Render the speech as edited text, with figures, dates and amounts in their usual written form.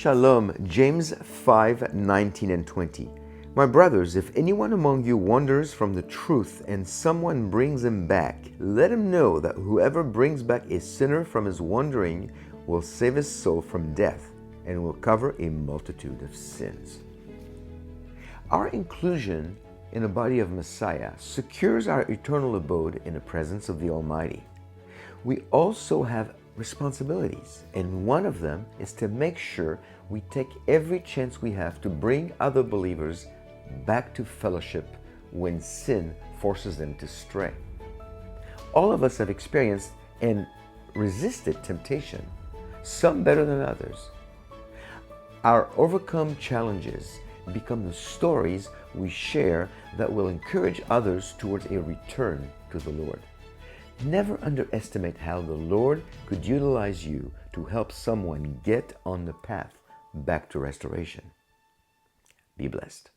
Shalom, James 5:19 and 20. My brothers, if anyone among you wanders from the truth and someone brings him back, let him know that whoever brings back a sinner from his wandering will save his soul from death and will cover a multitude of sins. Our inclusion in the body of Messiah secures our eternal abode in the presence of the Almighty. We also have responsibilities, and one of them is to make sure we take every chance we have to bring other believers back to fellowship when sin forces them to stray. All of us have experienced and resisted temptation, some better than others. Our overcome challenges become the stories we share that will encourage others towards a return to the Lord. Never underestimate how the Lord could utilize you to help someone get on the path back to restoration. Be blessed.